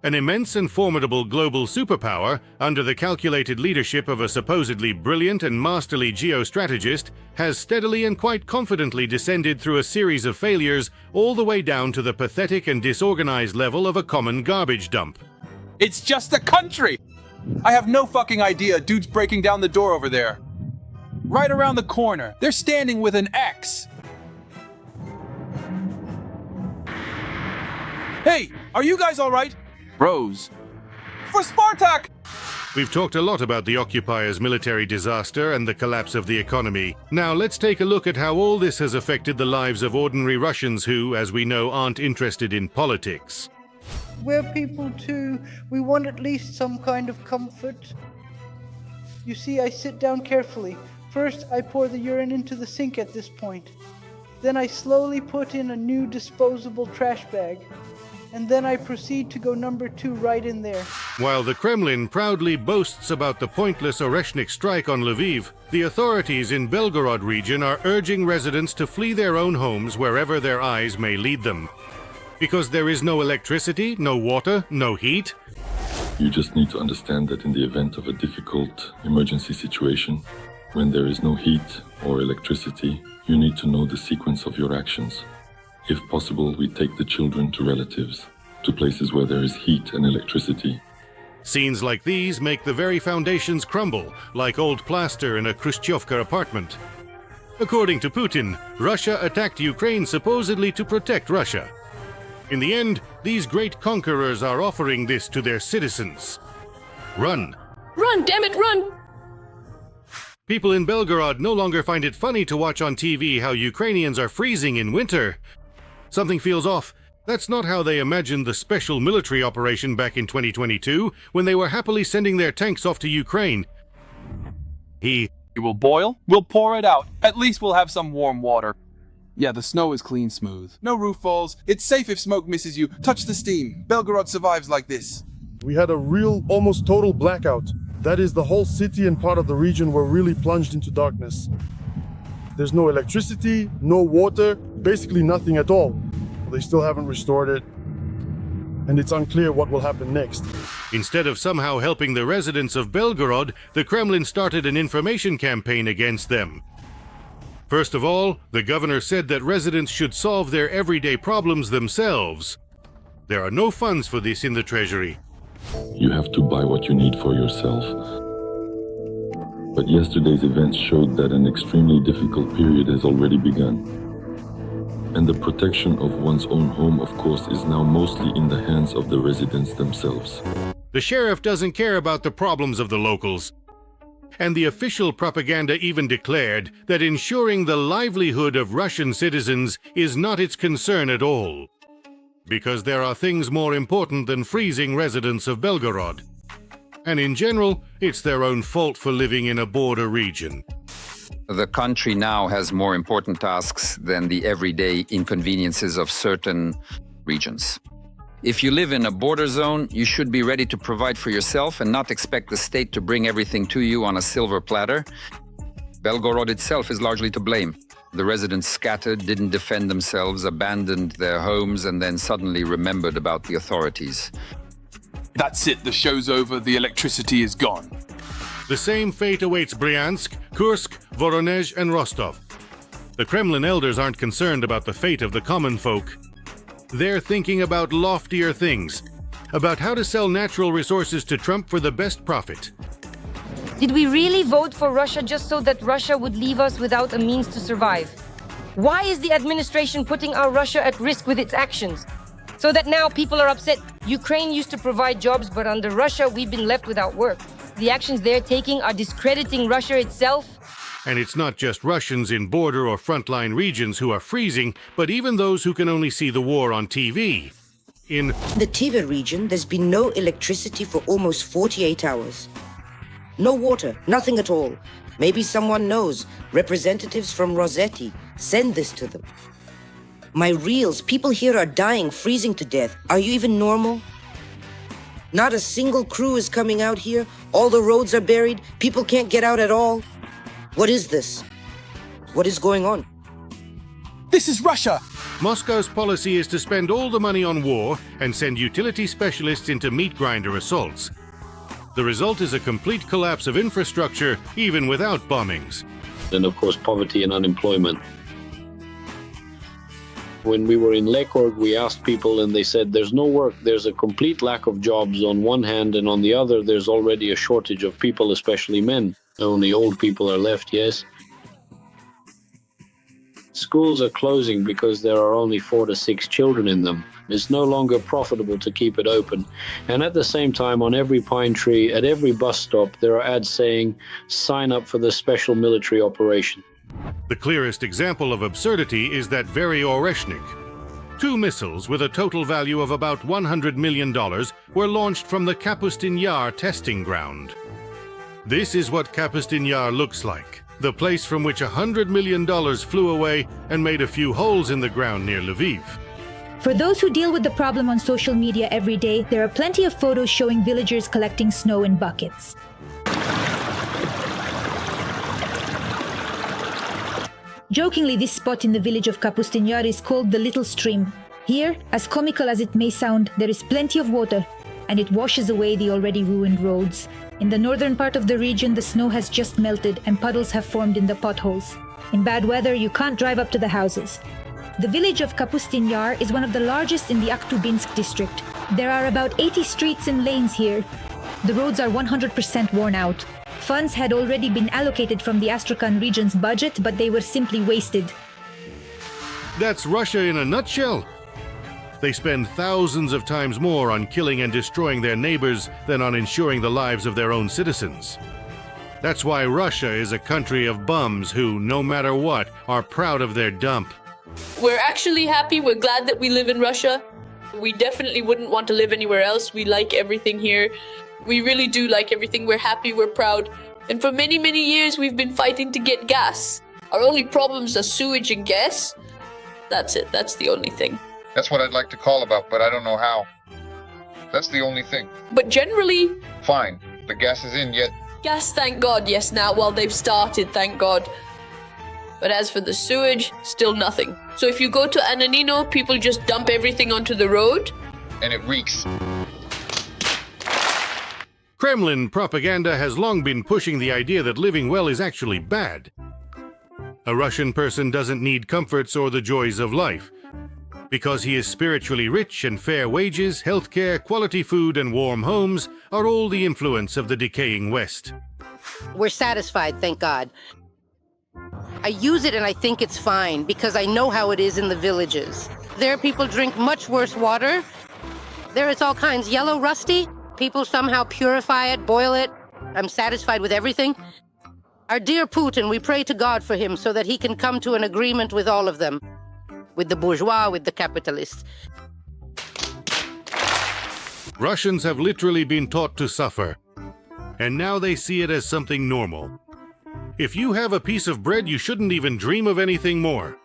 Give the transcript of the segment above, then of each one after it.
An immense and formidable global superpower, under the calculated leadership of a supposedly brilliant and masterly geostrategist, has steadily and quite confidently descended through a series of failures all the way down to the pathetic and disorganized level of a common garbage dump. It's just a country! I have no fucking idea. Dude's breaking down the door over there. Right around the corner. They're standing with an X. Hey, are you guys all right? Bros. For Spartak! We've talked a lot about the occupiers' military disaster and the collapse of the economy. Now let's take a look at how all this has affected the lives of ordinary Russians who, as we know, aren't interested in politics. We're people too. We want at least some kind of comfort. You see, I sit down carefully. First, I pour the urine into the sink at this point. Then I slowly put in a new disposable trash bag. And then I proceed to go number 2 right in there. While the Kremlin proudly boasts about the pointless Oreshnik strike on Lviv, the authorities in Belgorod region are urging residents to flee their own homes wherever their eyes may lead them. Because there is no electricity, no water, no heat. You just need to understand that in the event of a difficult emergency situation, when there is no heat or electricity, you need to know the sequence of your actions. If possible, we take the children to relatives, to places where there is heat and electricity. Scenes like these make the very foundations crumble, like old plaster in a Khrushchevka apartment. According to Putin, Russia attacked Ukraine supposedly to protect Russia. In the end, these great conquerors are offering this to their citizens. Run! Run, damn it, run! People in Belgorod no longer find it funny to watch on TV how Ukrainians are freezing in winter. Something feels off. That's not how they imagined the special military operation back in 2022, when they were happily sending their tanks off to Ukraine. It will boil, we'll pour it out. At least we'll have some warm water. Yeah, the snow is clean smooth. No roof falls. It's safe if smoke misses you. Touch the steam. Belgorod survives like this. We had a real, almost total blackout. That is, the whole city and part of the region were really plunged into darkness. There's no electricity, no water, basically nothing at all. They still haven't restored it, and it's unclear what will happen next. Instead of somehow helping the residents of Belgorod, the Kremlin started an information campaign against them. First of all, the governor said that residents should solve their everyday problems themselves. There are no funds for this in the treasury. You have to buy what you need for yourself. But yesterday's events showed that an extremely difficult period has already begun. And the protection of one's own home, of course, is now mostly in the hands of the residents themselves. The sheriff doesn't care about the problems of the locals. And the official propaganda even declared that ensuring the livelihood of Russian citizens is not its concern at all. Because there are things more important than freezing residents of Belgorod. And in general, it's their own fault for living in a border region. The country now has more important tasks than the everyday inconveniences of certain regions. If you live in a border zone, you should be ready to provide for yourself and not expect the state to bring everything to you on a silver platter. Belgorod itself is largely to blame. The residents scattered, didn't defend themselves, abandoned their homes, and then suddenly remembered about the authorities. That's it, the show's over, the electricity is gone. The same fate awaits Bryansk, Kursk, Voronezh, and Rostov. The Kremlin elders aren't concerned about the fate of the common folk. They're thinking about loftier things, about how to sell natural resources to Trump for the best profit. Did we really vote for Russia just so that Russia would leave us without a means to survive? Why is the administration putting our Russia at risk with its actions? So that now people are upset. Ukraine used to provide jobs, but under Russia, we've been left without work. The actions they're taking are discrediting Russia itself. And it's not just Russians in border or frontline regions who are freezing, but even those who can only see the war on TV. In the Tiva region, there's been no electricity for almost 48 hours. No water, nothing at all. Maybe someone knows. Representatives from Rossetti. Send this to them. My reels, people here are dying, freezing to death. Are you even normal? Not a single crew is coming out here. All the roads are buried. People can't get out at all. What is this? What is going on? This is Russia! Moscow's policy is to spend all the money on war and send utility specialists into meat grinder assaults. The result is a complete collapse of infrastructure, even without bombings. And of course, poverty and unemployment. When we were in Lekorg, we asked people and they said there's no work. There's a complete lack of jobs on one hand, and on the other, there's already a shortage of people, especially men. Only old people are left, yes. Schools are closing because there are only 4 to 6 children in them. It's no longer profitable to keep it open. And at the same time, on every pine tree, at every bus stop, there are ads saying, sign up for the special military operation. The clearest example of absurdity is that very Oreshnik. 2 missiles with a total value of about $100 million were launched from the Kapustin Yar testing ground. This is what Kapustin Yar looks like, the place from which $100 million flew away and made a few holes in the ground near Lviv. For those who deal with the problem on social media every day, there are plenty of photos showing villagers collecting snow in buckets. Jokingly, this spot in the village of Kapustin Yar is called the Little Stream. Here, as comical as it may sound, there is plenty of water, and it washes away the already ruined roads. In the northern part of the region, the snow has just melted and puddles have formed in the potholes. In bad weather, you can't drive up to the houses. The village of Kapustin Yar is one of the largest in the Akhtubinsk district. There are about 80 streets and lanes here. The roads are 100% worn out. Funds had already been allocated from the Astrakhan region's budget, but they were simply wasted. That's Russia in a nutshell. They spend thousands of times more on killing and destroying their neighbors than on ensuring the lives of their own citizens. That's why Russia is a country of bums who, no matter what, are proud of their dump. We're actually happy. We're glad that we live in Russia. We definitely wouldn't want to live anywhere else. We like everything here. We really do like everything. We're happy, we're proud. And for many, many years, we've been fighting to get gas. Our only problems are sewage and gas. That's it. That's the only thing. That's what I'd like to call about, but I don't know how. That's the only thing. But generally... Fine. The gas is in yet. Gas, thank God. Yes, now, well, they've started, thank God. But as for the sewage, still nothing. So if you go to Ananino, people just dump everything onto the road. And it reeks. Kremlin propaganda has long been pushing the idea that living well is actually bad. A Russian person doesn't need comforts or the joys of life. Because he is spiritually rich and fair wages, healthcare, quality food, and warm homes are all the influence of the decaying West. We're satisfied, thank God. I use it and I think it's fine because I know how it is in the villages. There people drink much worse water. There it's all kinds, yellow, rusty. People somehow purify it, boil it. I'm satisfied with everything. Our dear Putin, we pray to God for him so that he can come to an agreement with all of them. With the bourgeois, with the capitalists. Russians have literally been taught to suffer, and now they see it as something normal. If you have a piece of bread, you shouldn't even dream of anything more.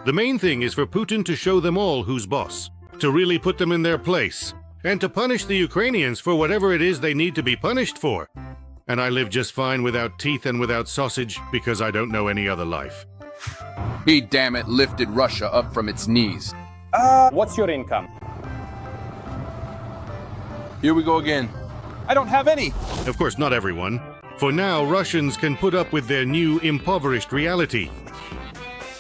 The main thing is for Putin to show them all who's boss, to really put them in their place, and to punish the Ukrainians for whatever it is they need to be punished for. And I live just fine without teeth and without sausage because I don't know any other life. He, damn it, lifted Russia up from its knees. What's your income? Here we go again. I don't have any. Of course, not everyone. For now, Russians can put up with their new impoverished reality.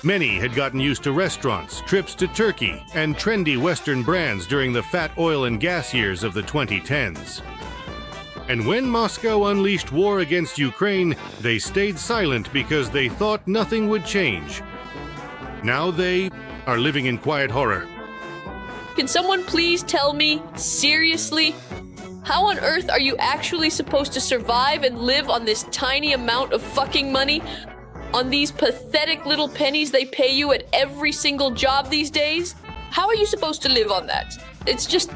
Many had gotten used to restaurants, trips to Turkey, and trendy Western brands during the fat oil and gas years of the 2010s. And when Moscow unleashed war against Ukraine, they stayed silent because they thought nothing would change. Now they are living in quiet horror. Can someone please tell me, seriously, how on earth are you actually supposed to survive and live on this tiny amount of fucking money? On these pathetic little pennies they pay you at every single job these days? How are you supposed to live on that? It's just...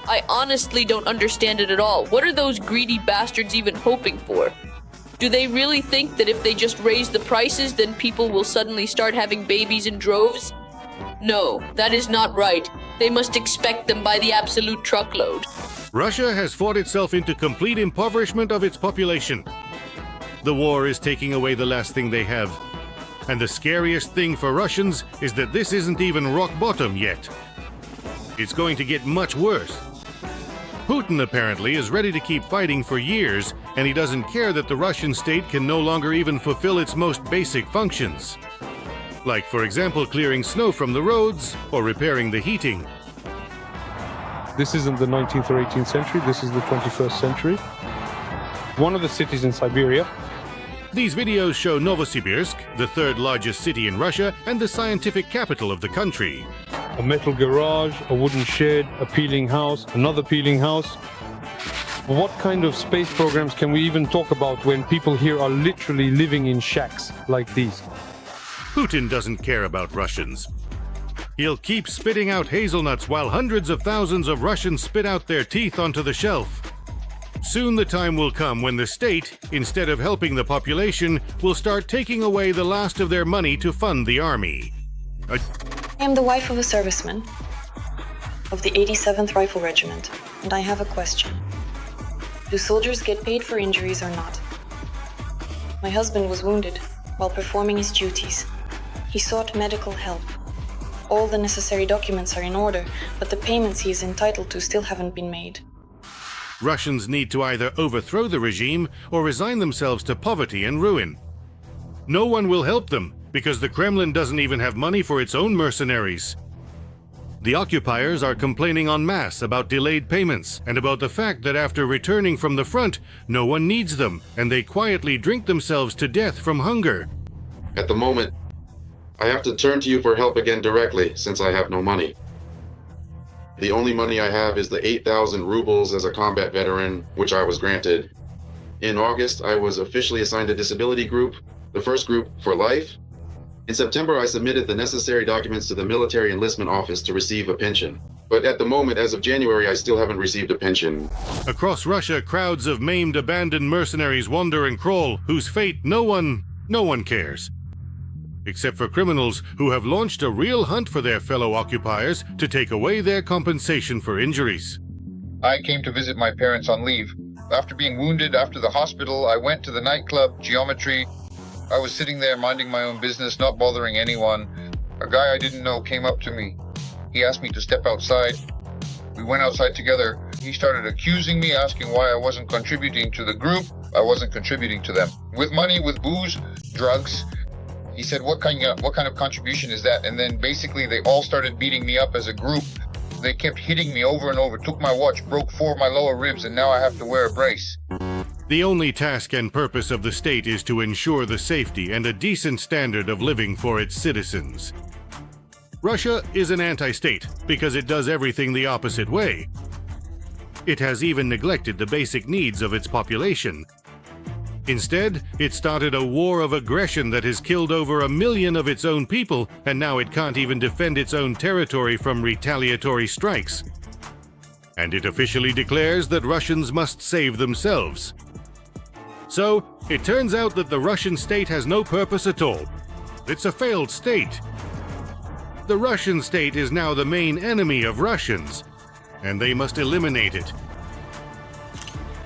I honestly don't understand it at all. What are those greedy bastards even hoping for? Do they really think that if they just raise the prices, then people will suddenly start having babies in droves? No, that is not right. They must expect them by the absolute truckload. Russia has fought itself into complete impoverishment of its population. the war is taking away the last thing they have. And the scariest thing for Russians is that this isn't even rock bottom yet. It's going to get much worse. Putin apparently is ready to keep fighting for years, and he doesn't care that the Russian state can no longer even fulfill its most basic functions. Like, for example, clearing snow from the roads or repairing the heating. This isn't the 19th or 18th century, this is the 21st century. One of the cities in Siberia. These videos show Novosibirsk, the third largest city in Russia and the scientific capital of the country. A metal garage, a wooden shed, a peeling house, another peeling house. What kind of space programs can we even talk about when people here are literally living in shacks like these? Putin doesn't care about Russians. He'll keep spitting out hazelnuts while hundreds of thousands of Russians spit out their teeth onto the shelf. Soon the time will come when the state, instead of helping the population, will start taking away the last of their money to fund the army. I am the wife of a serviceman of the 87th Rifle Regiment, and I have a question. Do soldiers get paid for injuries or not? My husband was wounded while performing his duties. He sought medical help. All the necessary documents are in order, but the payments he is entitled to still haven't been made. Russians need to either overthrow the regime or resign themselves to poverty and ruin. No one will help them, because the Kremlin doesn't even have money for its own mercenaries. The occupiers are complaining en masse about delayed payments and about the fact that after returning from the front, no one needs them, and they quietly drink themselves to death from hunger. At the moment, I have to turn to you for help again directly, since I have no money. The only money I have is the 8,000 rubles as a combat veteran, which I was granted. In August, I was officially assigned a disability group, the first group for life. In September, I submitted the necessary documents to the military enlistment office to receive a pension. But at the moment, as of January, I still haven't received a pension. Across Russia, crowds of maimed, abandoned mercenaries wander and crawl, whose fate no one cares. Except for criminals who have launched a real hunt for their fellow occupiers to take away their compensation for injuries. I came to visit my parents on leave. After being wounded after the hospital, I went to the nightclub, Geometry. I was sitting there minding my own business, not bothering anyone. A guy I didn't know came up to me. He asked me to step outside. We went outside together. He started accusing me, asking why I wasn't contributing to the group. I wasn't contributing to them. With money, with booze, drugs. He said, what kind of contribution is that? And then basically they all started beating me up as a group. They kept hitting me over and over, took my watch, broke 4 of my lower ribs, and now I have to wear a brace. The only task and purpose of the state is to ensure the safety and a decent standard of living for its citizens. Russia is an anti-state because it does everything the opposite way. It has even neglected the basic needs of its population. Instead, it started a war of aggression that has killed over 1 million of its own people, and now it can't even defend its own territory from retaliatory strikes. And it officially declares that Russians must save themselves. So, it turns out that the Russian state has no purpose at all. It's a failed state. The Russian state is now the main enemy of Russians, and they must eliminate it.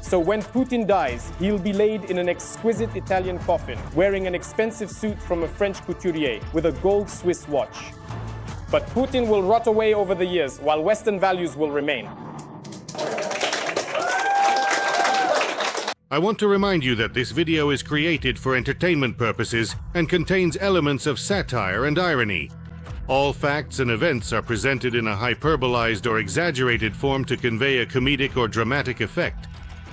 So when Putin dies, he'll be laid in an exquisite Italian coffin, wearing an expensive suit from a French couturier with a gold Swiss watch. But Putin will rot away over the years, while Western values will remain. I want to remind you that this video is created for entertainment purposes and contains elements of satire and irony. All facts and events are presented in a hyperbolized or exaggerated form to convey a comedic or dramatic effect.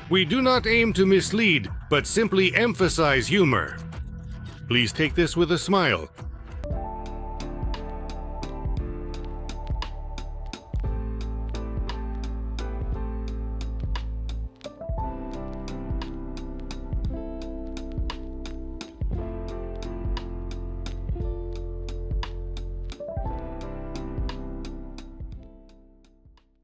We do not aim to mislead, but simply emphasize humor. Please take this with a smile.